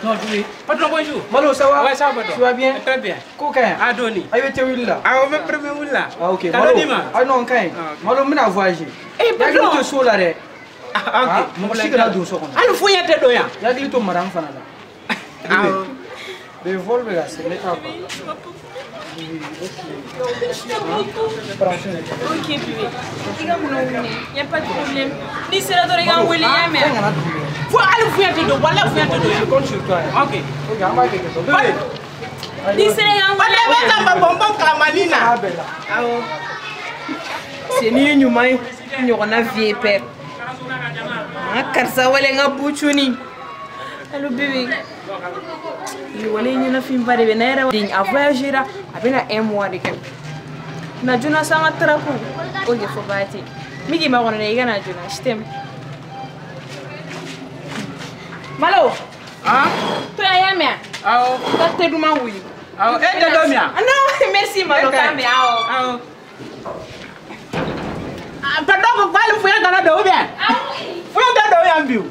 Non, oui. Patron, bonjour. Malo, ça va? Ouais, ça va, patron. Tu vas bien? Très bien. Coquin. Adoni. Aïe, tu es où là? Ah, on va premier où là? Ah, ok. T'as Malo. donné, ma? Ah, non, quand Malo, on a voyagé. Eh, patron. Tu es sur l'arrêt. Ah, ok. Mon chic là, d'où sont Ah, le fouille à tes doyens. Il y a des little madame Fanada. Ah, le vol, là, c'est le cas. Ok, bébé. Il n'y a pas de problème. Ni c'est là de regarder où il est, mais. faut aller fouiller à tes doigts. Voilà, fouiller à tes doigts. Je compte sur toi. Ok. Ok, on va quelque chose. Ni c'est là où il est. C'est ni une humaine. Nous on a vie père. Karsa wale nga buchuni. Allô bébé. Il wale ni na film pare benera ding a voyager a bena un mois de kem. Na juna sanga traku. Oye fo bati. Migi ma wona iga na juna stem. Malo. Ah? Tu ya mea. Ah. Ta te duma wuyi. Ah, eh te domia. Ah non, merci Malo kambe ao. Ah. Patron, quoi le fouiller à la doigt bien? Ah oui. Fouille à doigt bien.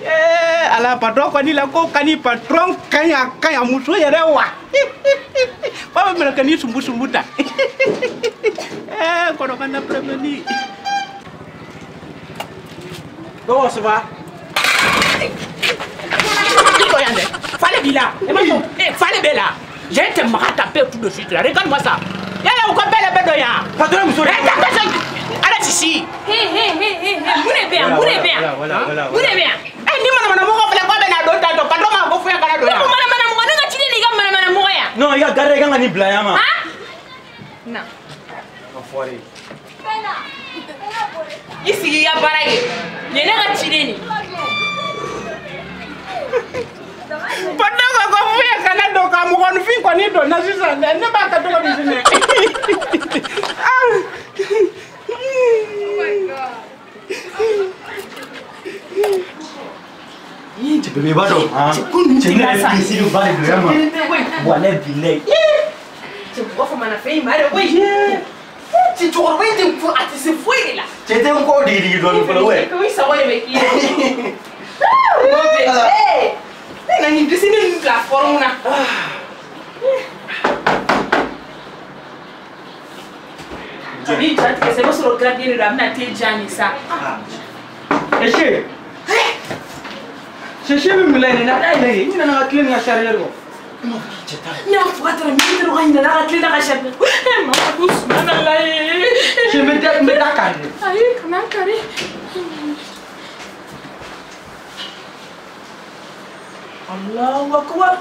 Eh, ala patron ko ni la ko kani patron kanya muso yere wa. Ba me kani sumbu ta. Eh, ko do kana prévenir. Comment ça va? Fallait bila. Fallait bella. Je te m'arrête taper tout de suite là. Regarde-moi ça. Y'a ou quoi belle bedoya. Patron, vous allez ici. Hé, bourrez bien. Voilà. Bourrez bien. Eh, ni mana mo ko fele ko be na do ta do patron ma ko fuya kana do ya. Mana mo nga chile ni ga mana mo ya. Non, il y a garé ganga ni blaya ma. Ah? Non. Enfoiré. Ici ya barage. Ni nga chile ni. Patron ko fuya kana do ka mo ko fi ko ni do na sisa ne ba ka to ko ni sine. Tu peux me battre, hein? Tu n'as pas ici le bas de l'homme. Voilà, billet. Tu vois comment on a fait, mais oui. Tu te vois, tu vois, tu sais fouiller là. Tu étais encore des doigts de fouet. Oui, ça va avec qui? Hé! On a une dessiné une plateforme là. Johnny, tu as dit que c'est votre gardien de la nature, Johnny, ça. Eche. Cheche me mulai na dai lagi. Ni na clean ya sharier go. Non, faut attendre une minute, on va la clé dans la chaîne. Non, pousse, non, là. Je me da carré. Aïe, comment carré? Allahu Akbar.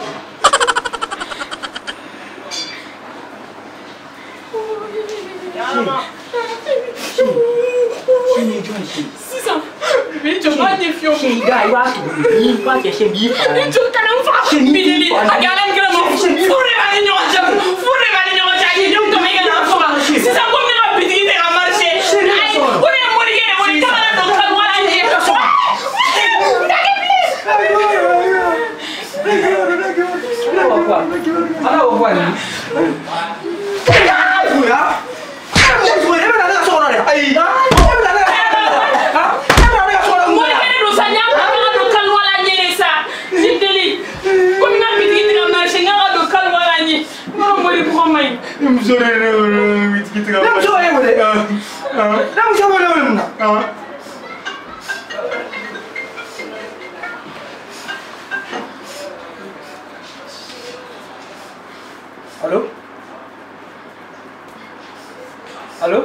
Allô? Allô?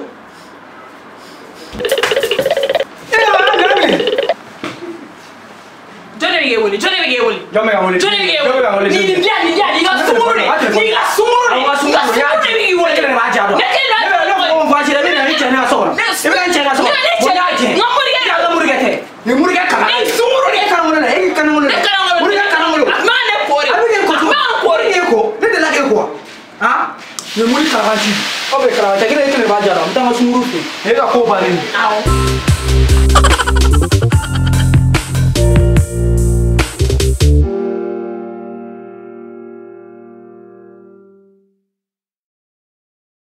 Kira itu lebar jalan, kita nggak sungguh tuh. Ini aku balik.